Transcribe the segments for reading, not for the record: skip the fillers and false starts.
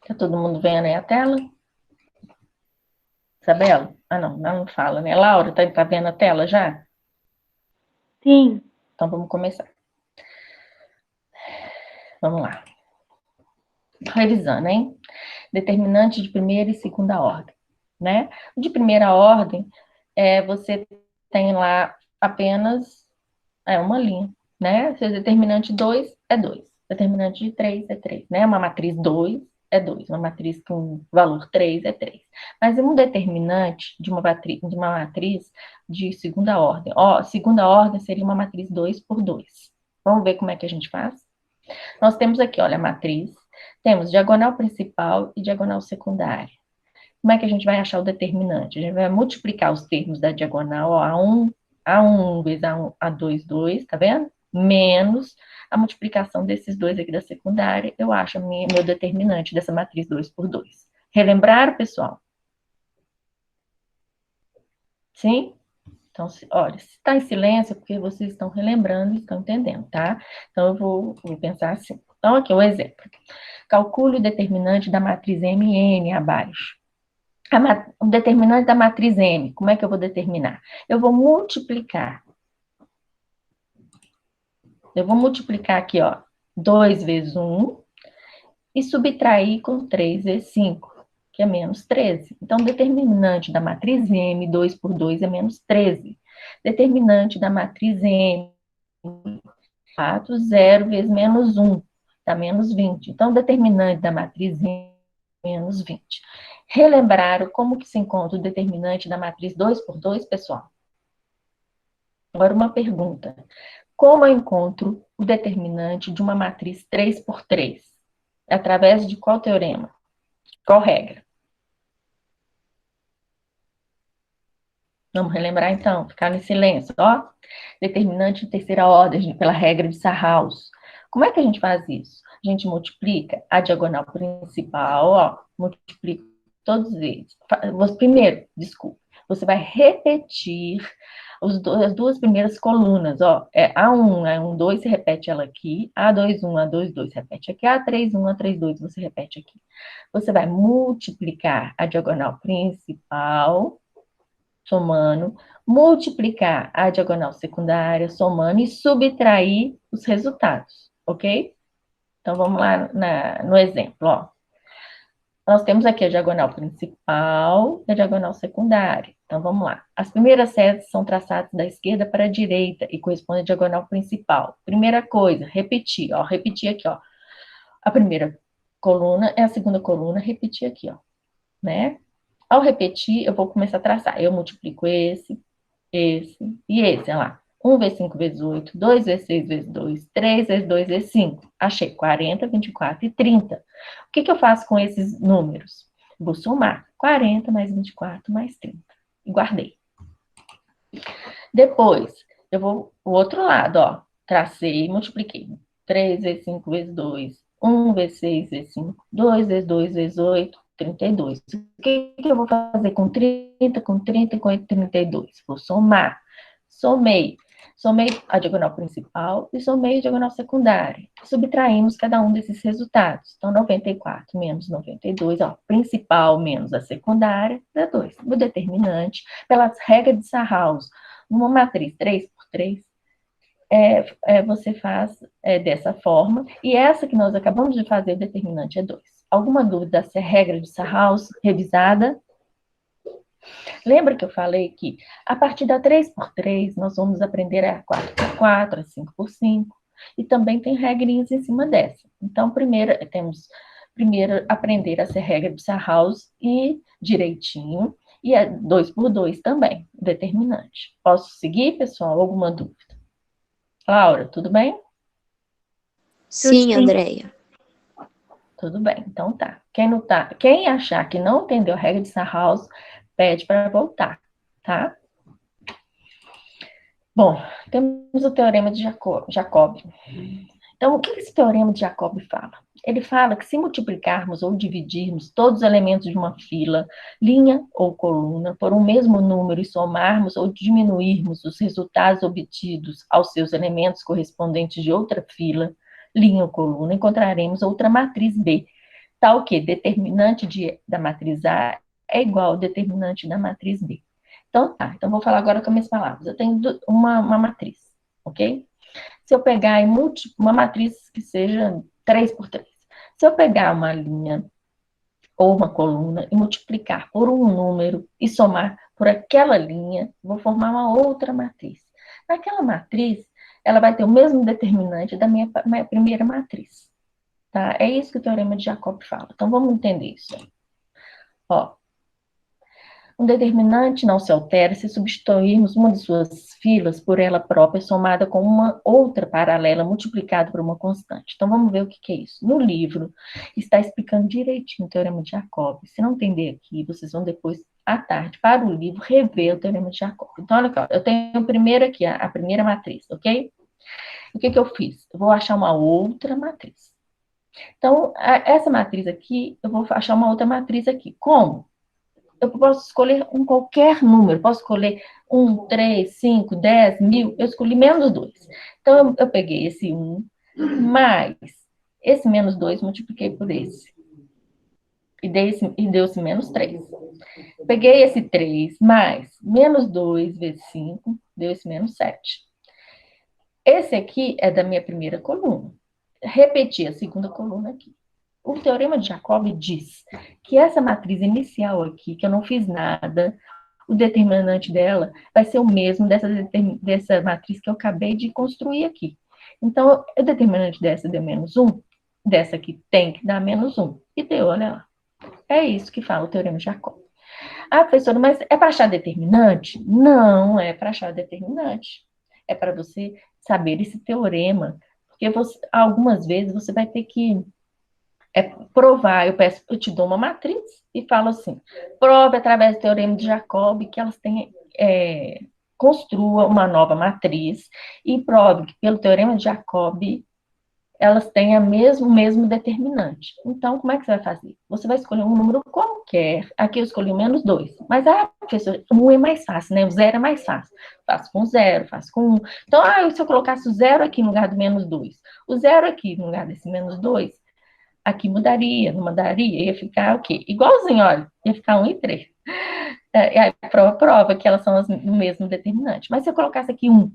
Tá todo mundo vendo aí a tela? Isabela? Ah, não, não fala, né? Laura, tá vendo a tela já? Sim. Então vamos começar. Vamos lá. Revisando, hein? Determinante de primeira e segunda ordem, né? De primeira ordem, você tem lá apenas uma linha, né? Se o determinante 2 é 2, determinante de 3 é 3, né? Uma matriz 2 é 2, uma matriz com valor 3 é 3. Mas um determinante de uma matriz de segunda ordem, segunda ordem seria uma matriz 2 por 2. Vamos ver como é que a gente faz? Nós temos aqui, olha, a matriz, temos diagonal principal e diagonal secundária. Como é que a gente vai achar o determinante? A gente vai multiplicar os termos da diagonal, ó, A1 vezes A1, A2, 2, tá vendo? Menos a multiplicação desses dois aqui da secundária, eu acho meu determinante dessa matriz 2 por 2. Relembraram, pessoal? Sim? Então, olha, se está em silêncio é porque vocês estão relembrando e estão entendendo, tá? Então, eu vou pensar assim. Então, aqui o exemplo. Calcule o determinante da matriz MN abaixo. O determinante da matriz M, como é que eu vou determinar? Eu vou multiplicar. Eu vou multiplicar aqui, ó, 2 vezes 1 e subtrair com 3 vezes 5, que é menos 13. Então, determinante da matriz M, 2 por 2 é menos 13. Determinante da matriz M, 4, 0 vezes menos 1, dá menos 20. Então, determinante da matriz M, menos 20. Relembraram como que se encontra o determinante da matriz 2 por 2, pessoal? Agora uma pergunta. Como eu encontro o determinante de uma matriz 3 por 3? Através de qual teorema? Qual regra? Vamos relembrar então, ficar em silêncio, ó. Determinante de terceira ordem, pela regra de Sarhaus. Como é que a gente faz isso? A gente multiplica a diagonal principal, ó, multiplica todos eles. Primeiro, desculpa, você vai repetir as duas primeiras colunas, ó, A1, A1, 2, você repete ela aqui, A2, 1, A2, 2, repete aqui, A3, 1, A3, 2, você repete aqui. Você vai multiplicar a diagonal principal, somando, multiplicar a diagonal secundária, somando e subtrair os resultados, ok? Então, vamos lá no exemplo, ó. Nós temos aqui a diagonal principal e a diagonal secundária. Então, vamos lá. As primeiras setas são traçadas da esquerda para a direita e correspondem à diagonal principal. Primeira coisa, repetir, ó. Repetir aqui, ó. A primeira coluna é a segunda coluna, repetir aqui, ó. Né? Ao repetir, eu vou começar a traçar. Eu multiplico esse e esse, olha lá. 1 vezes 5 vezes 8, 2 vezes 6 vezes 2, 3 vezes 2 vezes 5. Achei 40, 24 e 30. O que eu faço com esses números? Vou somar 40 mais 24 mais 30. E guardei. Depois, eu vou o outro lado, ó. Tracei e multipliquei. 3 vezes 5 vezes 2, 1 vezes 6 vezes 5, 2 vezes 2 vezes 8, 32. O que eu vou fazer com 30, com 30 e com 32? Vou somar. Somei. Somei a diagonal principal e somei a diagonal secundária. Subtraímos cada um desses resultados. Então, 94 menos 92, ó, principal menos a secundária, dá 2. O determinante, pelas regras de Sarhaus, numa matriz 3 por 3, você faz dessa forma, e essa que nós acabamos de fazer, o determinante é 2. Alguma dúvida se é regra de Sarhaus revisada? Lembra que eu falei que a partir da 3 por 3 nós vamos aprender a 4 por 4, a 5 por 5, e também tem regrinhas em cima dessa. Então, primeiro aprender a ser regra de Sarhaus e direitinho, e a 2 por 2 também, determinante. Posso seguir, pessoal? Alguma dúvida? Laura, tudo bem? Sim, Andréia. Tudo bem, então tá. Quem achar que não entendeu a regra de Sarhaus, pede para voltar, tá? Bom, temos o teorema de Jacob. Então, o que esse teorema de Jacob fala? Ele fala que se multiplicarmos ou dividirmos todos os elementos de uma fila, linha ou coluna, por um mesmo número e somarmos ou diminuirmos os resultados obtidos aos seus elementos correspondentes de outra fila, linha ou coluna, encontraremos outra matriz B, tal que determinante da matriz A é igual ao determinante da matriz B. Então, tá. Então, vou falar agora com as minhas palavras. Eu tenho uma matriz, ok? Se eu pegar uma matriz que seja 3 por 3, se eu pegar uma linha ou uma coluna e multiplicar por um número e somar por aquela linha, vou formar uma outra matriz. Naquela matriz, ela vai ter o mesmo determinante da minha primeira matriz. Tá? É isso que o Teorema de Jacob fala. Então, vamos entender isso. Ó, um determinante não se altera se substituirmos uma de suas filas por ela própria, somada com uma outra paralela multiplicada por uma constante. Então, vamos ver o que é isso. No livro, está explicando direitinho o Teorema de Jacob. Se não entender aqui, vocês vão depois, à tarde, para o livro, rever o Teorema de Jacob. Então, olha aqui, ó, eu tenho primeiro aqui a primeira matriz, ok? O que eu fiz? Eu vou achar uma outra matriz. Então, essa matriz aqui, eu vou achar uma outra matriz aqui. Como? Eu posso escolher qualquer número, posso escolher 1, 3, 5, 10, 1000, eu escolhi menos 2. Então, eu peguei esse 1, mais esse menos 2, multipliquei por esse. E deu-se menos 3. Peguei esse 3, mais menos 2 vezes 5, deu esse menos 7. Esse aqui é da minha primeira coluna. Repeti a segunda coluna aqui. O Teorema de Jacob diz que essa matriz inicial aqui, que eu não fiz nada, o determinante dela vai ser o mesmo dessa matriz que eu acabei de construir aqui. Então, o determinante dessa deu menos 1, dessa aqui tem que dar menos 1. E deu, olha lá. É isso que fala o Teorema de Jacob. Ah, professora, mas é para achar determinante? Não é para achar determinante. É para você saber esse teorema. Porque algumas vezes você vai ter que provar, eu te dou uma matriz e falo assim, prove através do Teorema de Jacob que elas têm, construa uma nova matriz e prove que pelo Teorema de Jacob elas têm o mesmo determinante. Então, como é que você vai fazer? Você vai escolher um número qualquer. Aqui eu escolhi o menos 2. Mas, professor, o 1 é mais fácil, né? O 0 é mais fácil. Faço com 0, faço com 1. Então, se eu colocasse o 0 aqui no lugar do menos 2, o 0 aqui no lugar desse menos 2, aqui mudaria, não mudaria? Ia ficar o quê? Igualzinho, olha. Ia ficar 1 e 3. A prova que elas são o mesmo determinante. Mas se eu colocasse aqui 1,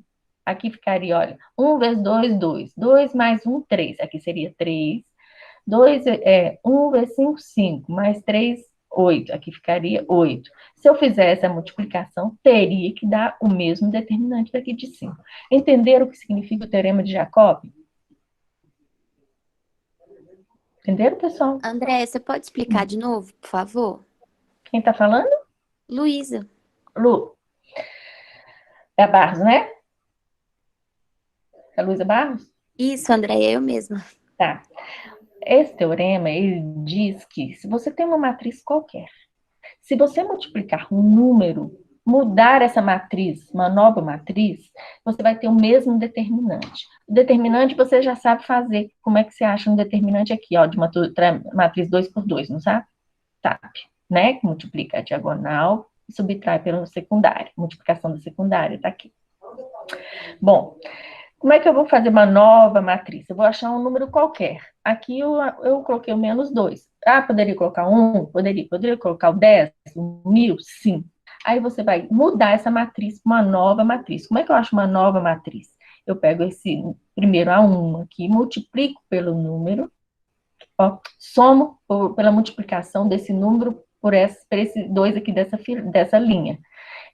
aqui ficaria, olha, 1 vezes 2, 2. 2 mais 1, 3. Aqui seria 3. 1 vezes 5, 5. Mais 3, 8. Aqui ficaria 8. Se eu fizesse a multiplicação, teria que dar o mesmo determinante daqui de cima. Entenderam o que significa o Teorema de Jacob? Entenderam, pessoal? André, você pode explicar de novo, por favor? Quem está falando? Luísa. Lu. É a Barros, né? É a Luísa Barros? Isso, André, eu mesma. Tá. Esse teorema, ele diz que se você tem uma matriz qualquer, se você multiplicar um número, mudar essa matriz, uma nova matriz, você vai ter o mesmo determinante. O determinante você já sabe fazer. Como é que você acha um determinante aqui, ó, de uma matriz 2 por 2, não sabe? Sabe, né? Que multiplica a diagonal e subtrai pela secundária. Multiplicação da secundária tá aqui. Bom, como é que eu vou fazer uma nova matriz? Eu vou achar um número qualquer. Aqui eu coloquei o menos 2. Poderia colocar 1? Poderia colocar o 10? O 1000? Sim. Aí você vai mudar essa matriz para uma nova matriz. Como é que eu acho uma nova matriz? Eu pego esse primeiro A1 aqui, multiplico pelo número, ó, somo pela multiplicação desse número por esse 2 aqui dessa linha.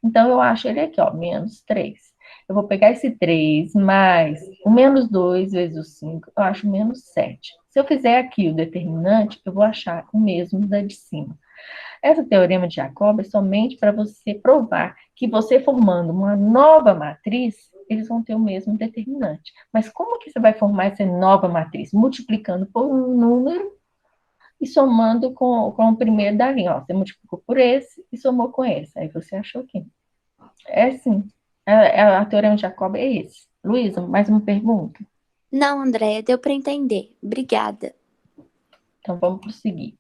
Então, eu acho ele aqui, ó, menos 3. Eu vou pegar esse 3 mais o menos 2 vezes o 5, eu acho menos 7. Se eu fizer aqui o determinante, eu vou achar o mesmo da de cima. Esse teorema de Jacob é somente para você provar que você formando uma nova matriz, eles vão ter o mesmo determinante. Mas como que você vai formar essa nova matriz? Multiplicando por um número e somando com o primeiro da linha. Ó, você multiplicou por esse e somou com esse. Aí você achou que é assim. A teorema de Jacob é esse. Luísa, mais uma pergunta? Não, André, deu para entender. Obrigada. Então, vamos prosseguir.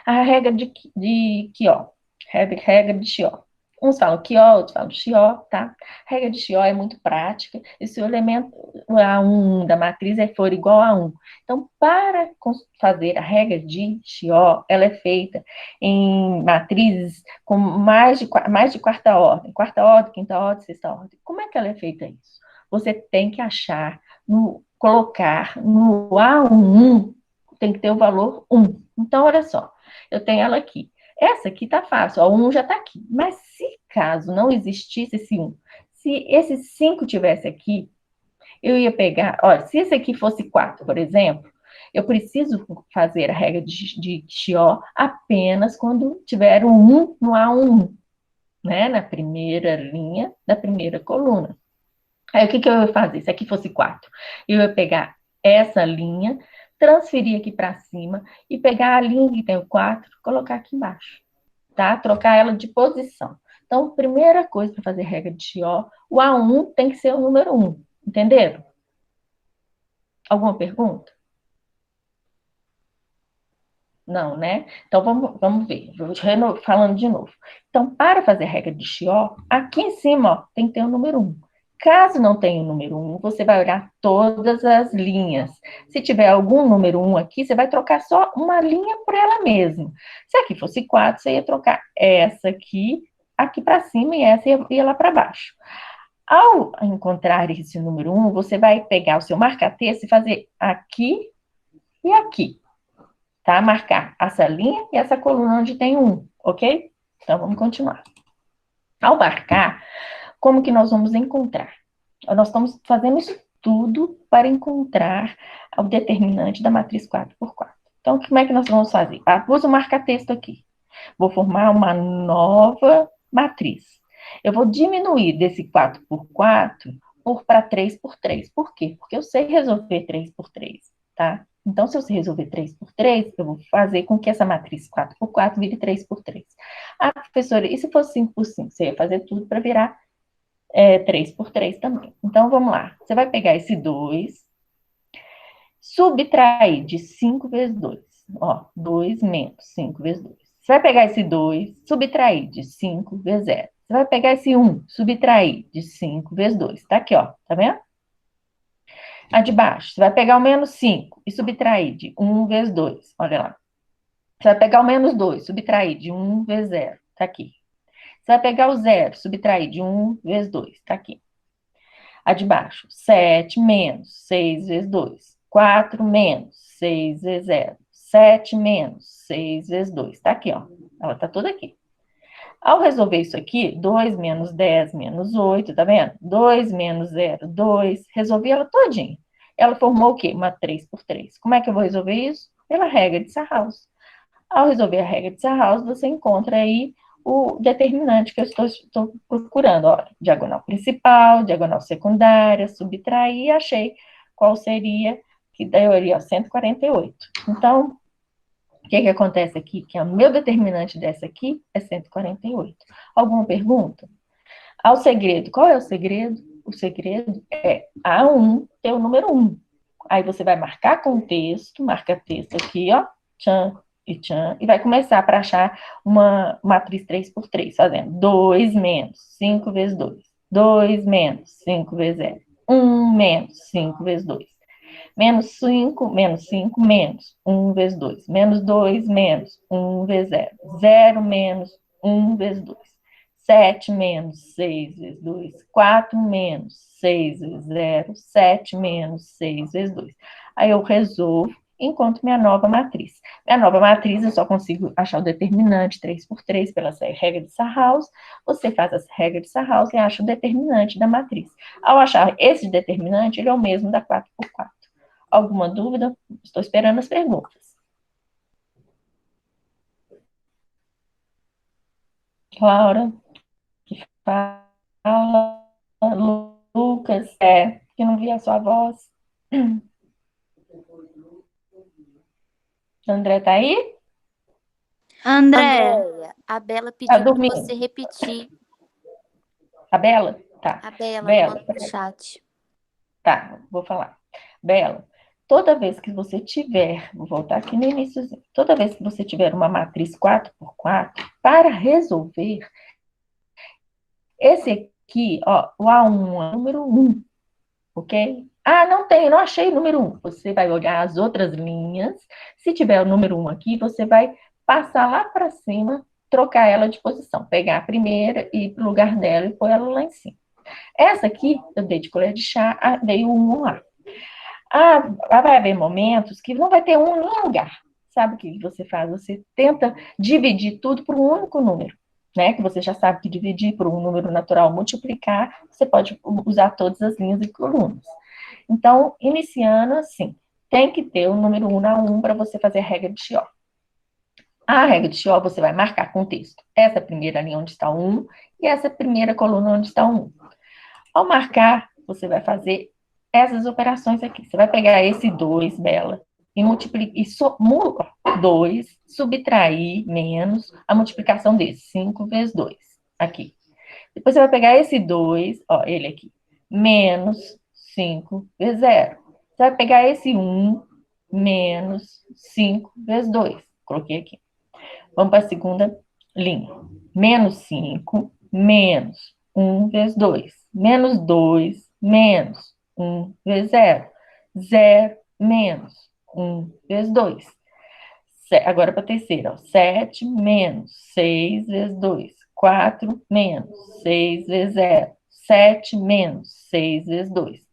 A regra de Chió. Regra de Chió. Uns falam Chió, outros falam Chió, tá? A regra de Chió é muito prática. E se o elemento A1 da matriz for igual a 1. Então, para fazer a regra de Chió, ela é feita em matrizes com mais de quarta ordem. Quarta ordem, quinta ordem, sexta ordem. Como é que ela é feita isso? Você tem que achar, colocar no A1, tem que ter o valor 1. Então, olha só, eu tenho ela aqui. Essa aqui tá fácil, ó, o 1 já tá aqui. Mas se caso não existisse esse 1, se esse 5 tivesse aqui, eu ia pegar, olha, se esse aqui fosse 4, por exemplo, eu preciso fazer a regra de Chió apenas quando tiver um 1 no A1, né? Na primeira linha da primeira coluna. Aí o que eu ia fazer? Se aqui fosse 4, eu ia pegar essa linha, transferir aqui para cima e pegar a linha que tem o 4, colocar aqui embaixo, tá? Trocar ela de posição. Então, primeira coisa para fazer regra de Chió, o A1 tem que ser o número 1, entenderam? Alguma pergunta? Não, né? Então, vamos ver. Falando de novo. Então, para fazer a regra de Chió, aqui em cima, ó, tem que ter o número 1. Caso não tenha o número 1, você vai olhar todas as linhas. Se tiver algum número 1 aqui, você vai trocar só uma linha por ela mesma. Se aqui fosse 4, você ia trocar essa aqui para cima e essa ia lá para baixo. Ao encontrar esse número 1, você vai pegar o seu marca-texto e fazer aqui e aqui, tá? Marcar essa linha e essa coluna onde tem 1, ok? Então, vamos continuar. Ao marcar, como que nós vamos encontrar? Nós estamos fazendo isso tudo para encontrar o determinante da matriz 4x4. Então, como é que nós vamos fazer? Uso o marca-texto aqui. Vou formar uma nova matriz. Eu vou diminuir desse 4x4 para 3x3. Por quê? Porque eu sei resolver 3x3, tá? Então, se eu sei resolver 3x3, eu vou fazer com que essa matriz 4x4 vire 3x3. Ah, professora, e se fosse 5x5? Você ia fazer tudo para virar 3x3 também. Então, vamos lá. Você vai pegar esse 2, subtrair de 5 vezes 2. Ó, 2 menos 5 vezes 2. Você vai pegar esse 2, subtrair de 5 vezes 0. Você vai pegar esse 1, subtrair de 5 vezes 2. Tá aqui, ó. Tá vendo? A de baixo, você vai pegar o menos 5 e subtrair de 1 vezes 2. Olha lá. Você vai pegar o menos 2, subtrair de 1 vezes 0. Tá aqui. Você vai pegar o 0, subtrair de 1 vezes 2. Tá aqui. A de baixo, 7 menos 6 vezes 2. 4 menos 6 vezes 0. 7 menos 6 vezes 2. Tá aqui, ó. Ela tá toda aqui. Ao resolver isso aqui, 2 menos 10 menos 8, tá vendo? 2 menos 0, 2. Resolvi ela todinha. Ela formou o quê? Uma 3x3. Como é que eu vou resolver isso? Pela regra de Sarhaus. Ao resolver a regra de Sarhaus, você encontra aí o determinante que eu estou procurando. Ó, diagonal principal, diagonal secundária, subtrair, e achei qual seria, que daria 148. Então, o que acontece aqui? Que o meu determinante dessa aqui é 148. Alguma pergunta? Ao segredo, qual é o segredo? O segredo é A1 ter o número 1. Aí você vai marcar com texto, marca texto aqui, ó, tchan, e vai começar para achar uma matriz 3x3, fazendo 2 menos 5 vezes 2. 2 menos 5 vezes 0. 1 menos 5 vezes 2. Menos 5, menos 5, menos 1 vezes 2. Menos 2, menos 1 vezes 0. 0 menos 1 vezes 2. 7 menos 6 vezes 2. 4 menos 6 vezes 0. 7 menos 6 vezes 2. Aí eu resolvo e encontro minha nova matriz. Minha nova matriz, eu só consigo achar o determinante 3x3 pela regra de Sarhaus. Você faz essa regra de Sarhaus e acha o determinante da matriz. Ao achar esse determinante, ele é o mesmo da 4x4. Alguma dúvida? Estou esperando as perguntas. Laura, que fala. Lucas, que não vi a sua voz. André tá aí? Andréia, a Bela Tá pediu para dormindo? você repetir. A Bela? Tá. A Bela Bela, mandou no chat. tá, vou falar. Bela, toda vez que você tiver, vou voltar aqui no iníciozinho, toda vez que você tiver uma matriz 4x4, para resolver, esse aqui, ó, o A1 é o número 1, ok? Ah, não achei o número 1. Você vai olhar as outras linhas, se tiver o número 1 aqui, você vai passar lá para cima, trocar ela de posição, pegar a primeira e ir para o lugar dela e pôr ela lá em cima. Essa aqui, eu dei de colher de chá, dei o 1 lá. Ah, vai haver momentos que não vai ter um em nenhum lugar. Sabe o que você faz? Você tenta dividir tudo por um único número, né? Que você já sabe que dividir por um número natural, multiplicar, você pode usar todas as linhas e colunas. Então, iniciando assim, tem que ter o número 1 na 1 para você fazer a regra de Chió. A regra de Chió você vai marcar com texto. Essa primeira linha onde está o 1 e essa primeira coluna onde está o 1. Ao marcar, você vai fazer essas operações aqui. Você vai pegar esse 2, Bela, e multiplicar, 2, subtrair menos a multiplicação desse, 5 vezes 2, aqui. Depois você vai pegar esse 2, ó, ele aqui, menos 5 vezes 0. Você vai pegar esse 1, menos 5 vezes 2. Coloquei aqui. Vamos para a segunda linha. Menos 5, menos 1 vezes 2. Menos 2, menos 1 vezes 0. 0, menos 1 vezes 2. Agora para a terceira, ó. 7 menos 6 vezes 2. 4 menos 6 vezes 0. 7 menos 6 vezes 2.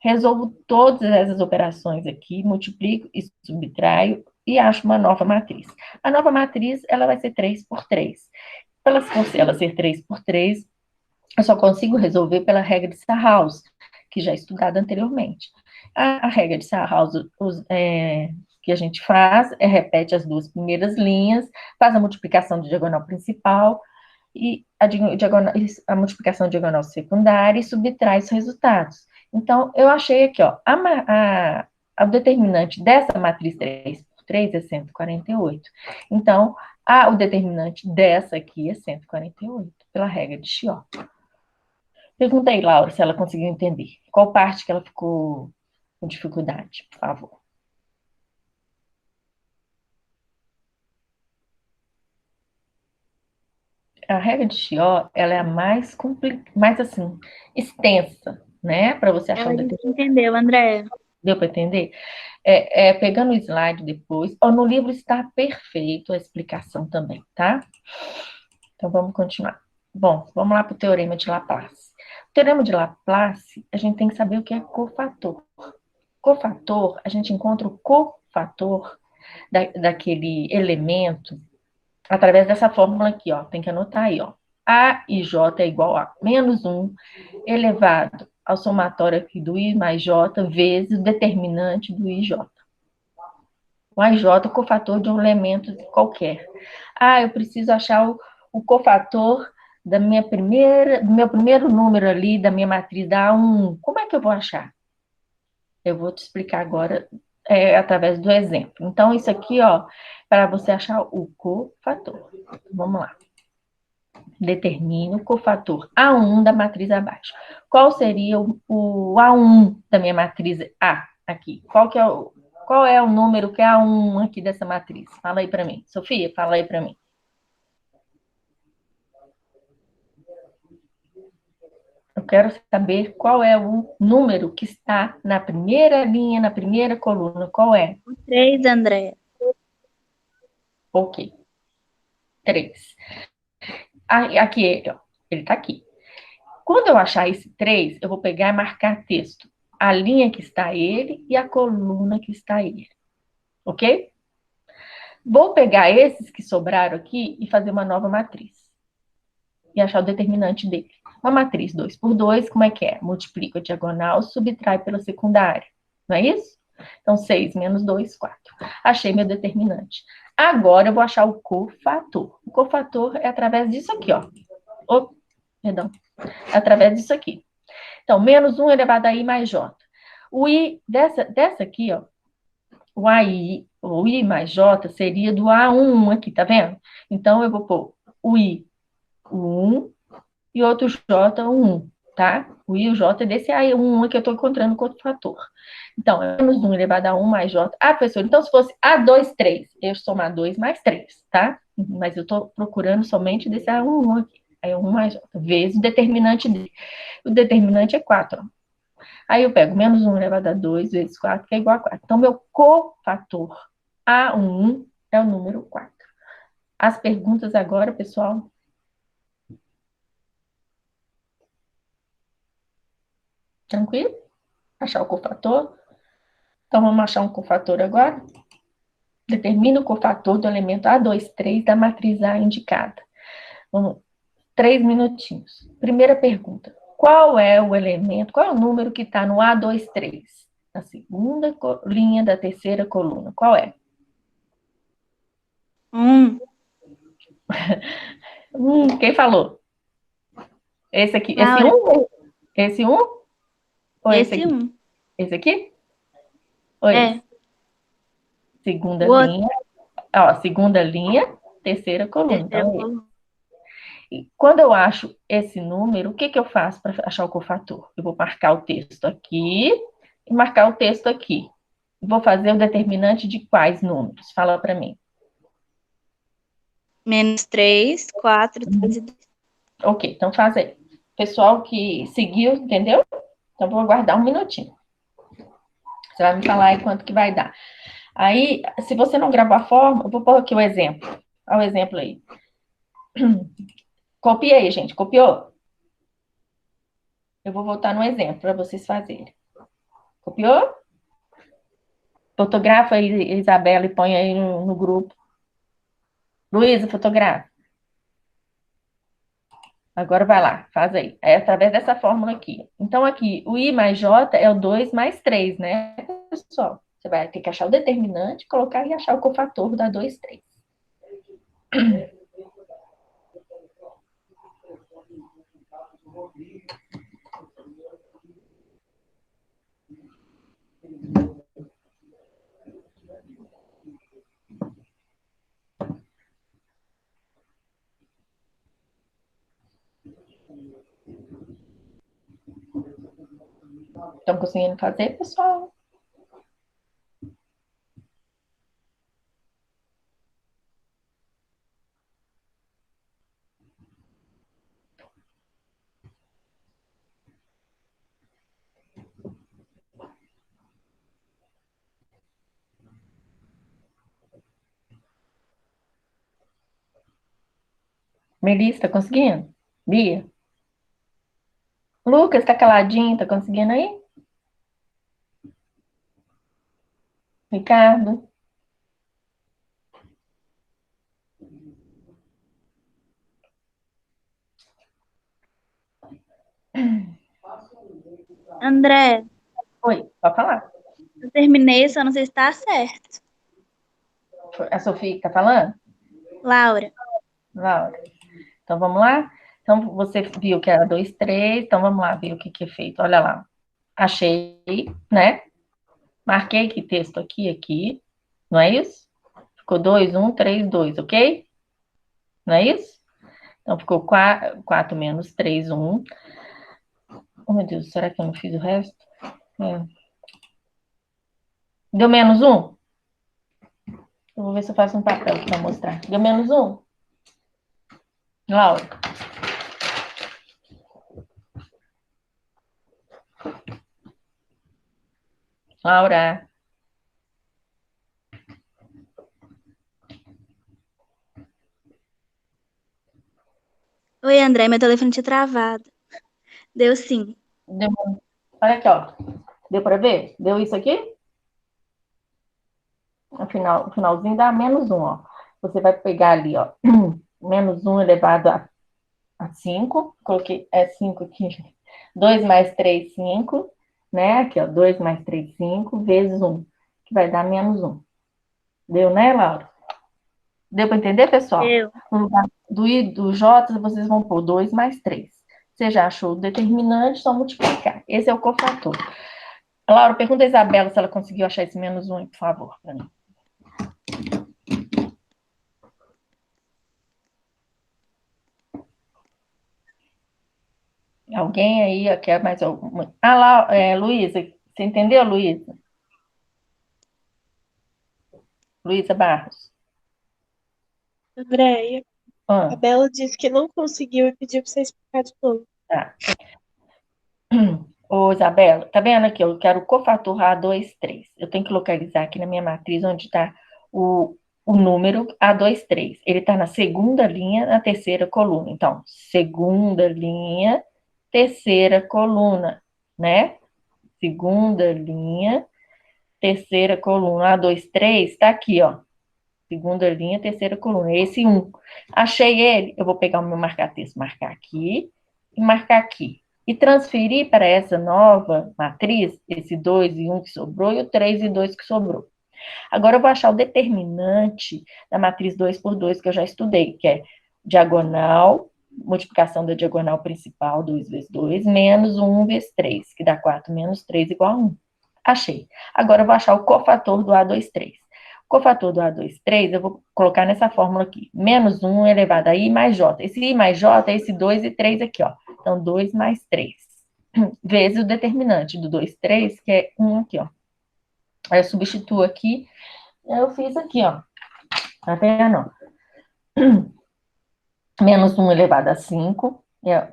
Resolvo todas essas operações aqui, multiplico e subtraio e acho uma nova matriz. A nova matriz, ela vai ser 3 por 3. Para ela ser 3 por 3, eu só consigo resolver pela regra de Sarhaus, que já é estudada anteriormente. A regra de Sarhaus, que a gente faz, repete as duas primeiras linhas, faz a multiplicação de diagonal principal, e a multiplicação de diagonal secundária e subtrai os resultados. Então, eu achei aqui, ó, o determinante dessa matriz 3 por 3 é 148. Então, o determinante dessa aqui é 148, pela regra de Chió. Pergunta aí, Laura, se ela conseguiu entender. Qual parte que ela ficou com dificuldade, por favor? A regra de Chió, ela é a mais assim, extensa, né? Para você achar A o gente determinante. entendeu, André. Deu para entender? Pegando o slide depois, no livro está perfeito a explicação também, tá? Então, vamos continuar. Bom, vamos lá para o Teorema de Laplace. O Teorema de Laplace, a gente tem que saber o que é cofator. Cofator, a gente encontra o cofator daquele elemento através dessa fórmula aqui, ó. Tem que anotar aí, ó. A e J é igual a menos 1 elevado ao somatório aqui do I mais J vezes o determinante do IJ. O IJ é o cofator de um elemento qualquer. Eu preciso achar o cofator do meu primeiro número ali, da minha matriz da A1. Como é que eu vou achar? Eu vou te explicar agora através do exemplo. Então, isso aqui, ó, para você achar o cofator. Vamos lá. Determino o cofator A1 da matriz abaixo. Qual seria o A1 da minha matriz A aqui? Qual é o número que é A1 aqui dessa matriz? Fala aí para mim. Sofia, fala aí para mim. Eu quero saber qual é o número que está na primeira linha, na primeira coluna. Qual é? O 3, André. Ok. 3. Aqui ele, ó. Ele está aqui. Quando eu achar esse 3, eu vou pegar e marcar texto. A linha que está ele e a coluna que está ele. Ok? Vou pegar esses que sobraram aqui e fazer uma nova matriz. E achar o determinante dele. Uma matriz 2 por 2, como é que é? Multiplico a diagonal, subtrai pela secundária. Não é isso? Então, 6 menos 2, 4. Achei meu determinante. Agora, eu vou achar o cofator. O cofator é através disso aqui, ó. Perdão. Através disso aqui. Então, menos 1 elevado a I mais J. O I, dessa aqui, ó, o I mais J seria do A1 aqui, tá vendo? Então, eu vou pôr o I, o 1, e outro J, o 1, tá? O I e o J desse A1 que eu estou encontrando com outro fator. Então, é menos 1 elevado a 1 mais J. Ah, professor, então se fosse A2, 3, eu somar 2 mais 3, tá? Mas eu estou procurando somente desse A1 aqui. Aí 1 mais J, vezes o determinante dele. O determinante é 4, ó. Aí eu pego menos 1 elevado a 2 vezes 4, que é igual a 4. Então, meu cofator A1 é o número 4. As perguntas agora, pessoal. Tranquilo? Achar o cofator? Então, vamos achar um cofator agora? Determina o cofator do elemento A23 da matriz A indicada. Vamos, 3 minutinhos. Primeira pergunta. Qual é o elemento, qual é o número que está no A23? Na segunda linha da terceira coluna. Qual é? 1. Quem falou? Esse aqui, esse Laura. 1? Esse 1? Ou esse Esse aqui? 1. Esse aqui? Ou esse? É. Segunda O outro. linha. Ó, segunda linha, terceira coluna. Terceira Então, é esse. coluna. E quando eu acho esse número, o que que eu faço para achar o cofator? Eu vou marcar o texto aqui e marcar o texto aqui. Vou fazer o determinante de quais números? Fala para mim. Menos 3, 4, 3 e 2. Ok, então faz aí. Pessoal que seguiu, entendeu? Então vou aguardar um minutinho. Você vai me falar aí quanto que vai dar. Aí, se você não gravou a forma, eu vou pôr aqui o exemplo. Olha o exemplo aí. Copia aí, gente. Copiou? Eu vou voltar no exemplo para vocês fazerem. Copiou? Fotografa aí, Isabela, e põe aí no grupo. Luísa, fotografa. Agora vai lá, faz aí. É através dessa fórmula aqui. Então, aqui, o I mais J é o 2 mais 3, né, pessoal? Você vai ter que achar o determinante, colocar e achar o cofator da 2, 3. Estão conseguindo fazer, pessoal? Melissa, tá conseguindo? Bia? Lucas, tá caladinho? Tá conseguindo aí? Ricardo? André, Oi, pode falar. eu terminei, só não sei se tá certo. A Sofia que tá falando? Laura. Laura. Então, vamos lá? Então, você viu que era 2, 3. Então, vamos lá ver o que que é feito. Olha lá. Achei, né? Marquei que texto aqui, aqui. Não é isso? Ficou 2, 1, 3, 2, ok? Não é isso? Então, ficou 4 menos 3, 1. Oh, meu Deus, será que eu não fiz o resto? É. Deu menos 1? Eu vou ver se eu faço um papel para mostrar. Deu menos 1? Laura? Laura? Oi, André, meu telefone tinha travado. Deu sim. Deu... Olha aqui, ó. Deu para ver? Deu isso aqui? O finalzinho dá menos 1, ó. Você vai pegar ali, ó. Menos 1 elevado a 5. Coloquei 5 aqui. 2 mais 3, 5. Né? Aqui, ó. 2 mais 3, 5. Vezes 1. Que vai dar menos 1. Deu, né, Laura? Deu para entender, pessoal? Deu. No lugar do I e do J, vocês vão pôr 2 mais 3. Você já achou o determinante, só multiplicar. Esse é o cofator. Laura, pergunta a Isabela se ela conseguiu achar esse menos 1, por favor, para mim. Alguém aí quer mais alguma? Ah, lá, Luísa, você entendeu, Luísa? Luísa Barros. Andréia, a Ah, Bela disse que não conseguiu e pediu para você explicar de novo. tá. Ô, Isabela, tá vendo aqui? Eu quero o cofator A23. Eu tenho que localizar aqui na minha matriz onde está o número A23. Ele está na segunda linha, na terceira coluna. Então, segunda linha, terceira coluna, né? Segunda linha, terceira coluna. A23 está aqui, ó. Segunda linha, terceira coluna. Esse um. Achei ele. Eu vou pegar o meu marca-texto, marcar aqui e marcar aqui. E transferir para essa nova matriz, esse 2 e 1 que sobrou e o 3 e 2 que sobrou. Agora eu vou achar o determinante da matriz 2 por 2 que eu já estudei, que é diagonal, multiplicação da diagonal principal, 2 vezes 2, menos 1 vezes 3, que dá 4 menos 3 igual a 1. Achei. Agora eu vou achar o cofator do A23. O cofator do A23 eu vou colocar nessa fórmula aqui. Menos 1 elevado a I mais J. Esse I mais J é esse 2 e 3 aqui, ó. Então, 2 mais 3. Vezes o determinante do 2, 3, que é 1 aqui, ó. Aí eu substituo aqui. Eu fiz aqui, ó. Tá vendo? Menos 1 elevado a 5,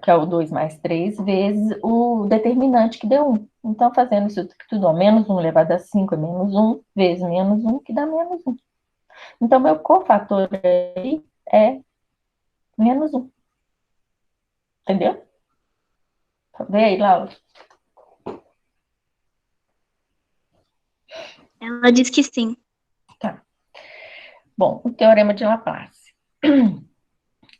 que é o 2 mais 3, vezes o determinante que deu 1. Então, fazendo isso tudo, ó, menos 1 elevado a 5 é menos 1, vezes menos 1, que dá menos 1. Então, meu cofator aí é menos 1. Entendeu? Vê aí, Laura. Ela disse que sim. Tá. Bom, o teorema de Laplace.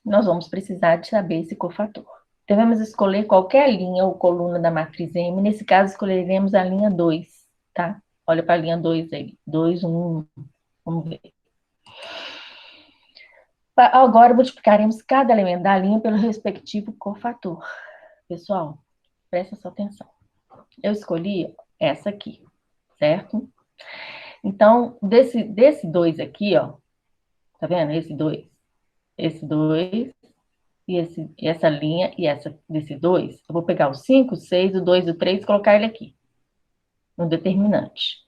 Nós vamos precisar de saber esse cofator. Devemos escolher qualquer linha ou coluna da matriz M. Nesse caso, escolheremos a linha 2, tá? Olha para a linha 2 aí. 2, 1. Vamos ver. Agora, multiplicaremos cada elemento da linha pelo respectivo cofator. Pessoal, presta sua atenção. Eu escolhi essa aqui, certo? Então, desse 2 aqui, ó, tá vendo? Esse 2 e essa linha e desse 2, eu vou pegar o 5, o 6, o 2 e o 3 e colocar ele aqui, no determinante.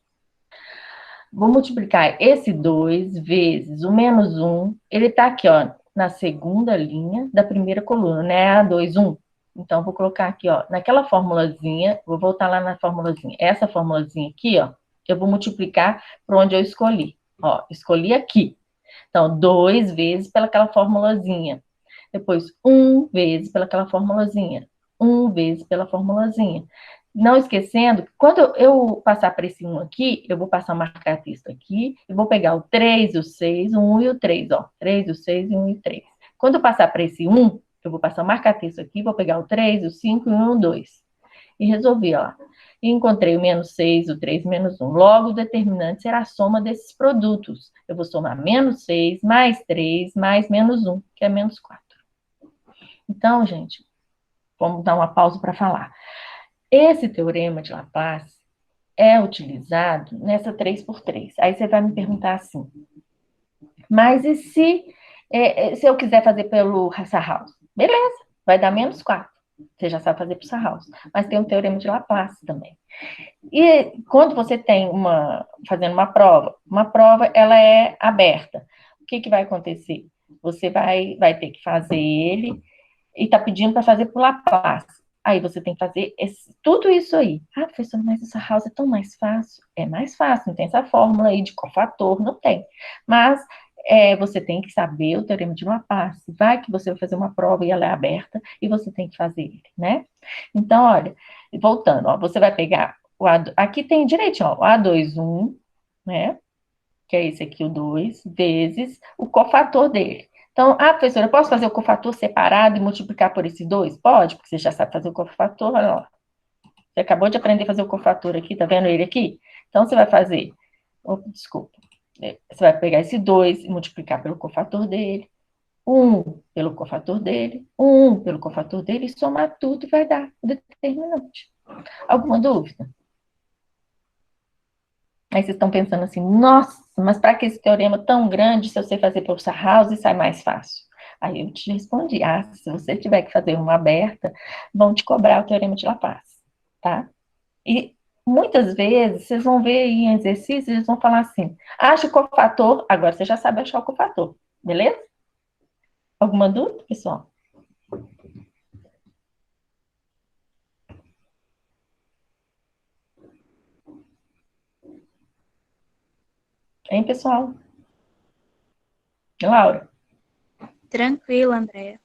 Vou multiplicar esse 2 vezes o menos 1, ele está aqui, ó, na segunda linha da primeira coluna, né? A2, 1. Então, vou colocar aqui, ó, naquela formulazinha, vou voltar lá na formulazinha. Essa formulazinha aqui, ó, eu vou multiplicar por onde eu escolhi. Ó, escolhi aqui. Então, 2 vezes pelaquela formulazinha. Depois, 1 vezes pelaquela formulazinha. 1 vezes pela formulazinha. Não esquecendo, quando eu passar para esse 1 aqui, eu vou passar o marca-texto aqui, e vou pegar o 3, o 6, o 1 e o 3, ó. 3, o 6, o 1 e o 3. Quando eu passar para esse 1, eu vou passar o marca-texto aqui, vou pegar o 3, o 5 e o 1 e o 2. E resolvi, ó. E encontrei o menos 6, o 3, menos 1. Logo, o determinante será a soma desses produtos. Eu vou somar menos 6, mais 3, mais menos 1, que é menos 4. Então, gente, vamos dar uma pausa para falar. Esse teorema de Laplace é utilizado nessa 3x3. Aí você vai me perguntar assim, mas e se eu quiser fazer pelo Sarhaus? Beleza, vai dar menos 4. Você já sabe fazer para o Sarhaus. Mas tem um teorema de Laplace também. E quando você tem fazendo uma prova ela é aberta. O que vai acontecer? Você vai ter que fazer ele e está pedindo para fazer por Laplace. Aí você tem que fazer tudo isso aí. Ah, professor, mas essa house é tão mais fácil. É mais fácil, não tem essa fórmula aí de cofator, não tem. Mas você tem que saber o teorema de Laplace. Vai que você vai fazer uma prova e ela é aberta e você tem que fazer ele, né? Então, olha, voltando, ó, você vai pegar aqui tem direitinho, ó, o A21, né? Que é esse aqui, o 2, vezes o cofator dele. Então, professora, eu posso fazer o cofator separado e multiplicar por esse 2? Pode, porque você já sabe fazer o cofator, olha lá. Você acabou de aprender a fazer o cofator aqui, tá vendo ele aqui? Então, você vai fazer, desculpa, você vai pegar esse 2 e multiplicar pelo cofator dele, 1 pelo cofator dele, 1 pelo cofator dele, e somar tudo vai dar o determinante. Alguma dúvida? Aí vocês estão pensando assim, nossa, mas para que esse teorema tão grande se eu sei fazer por Sarhaus e sai mais fácil? Aí eu te respondi, se você tiver que fazer uma aberta, vão te cobrar o Teorema de Laplace, tá? E muitas vezes, vocês vão ver aí em exercícios, eles vão falar assim, acha o cofator, agora você já sabe achar o cofator, beleza? Alguma dúvida, pessoal? Hein, pessoal? Laura? Tranquilo, Andréia.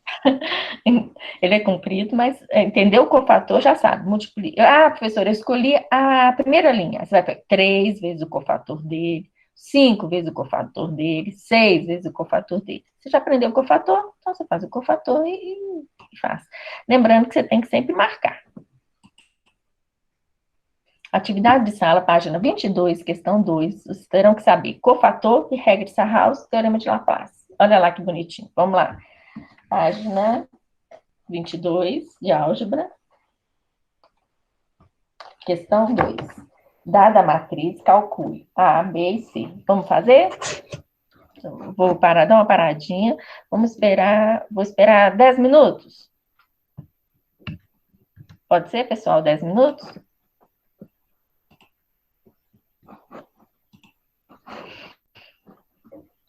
Ele é comprido, mas entendeu o cofator, já sabe, multiplica. Ah, professora, eu escolhi a primeira linha. Você vai fazer 3 vezes o cofator dele, 5 vezes o cofator dele, 6 vezes o cofator dele. Você já aprendeu o cofator? Então você faz o cofator e faz. Lembrando que você tem que sempre marcar. Atividade de sala, página 22, questão 2. Vocês terão que saber cofator e regra de Sarhaus, teorema de Laplace. Olha lá que bonitinho. Vamos lá. Página 22 de álgebra. Questão 2. Dada a matriz, calcule A, B e C. Vamos fazer? Então, vou parar, dar uma paradinha. Vamos esperar, vou esperar 10 minutos. Pode ser, pessoal, 10 minutos?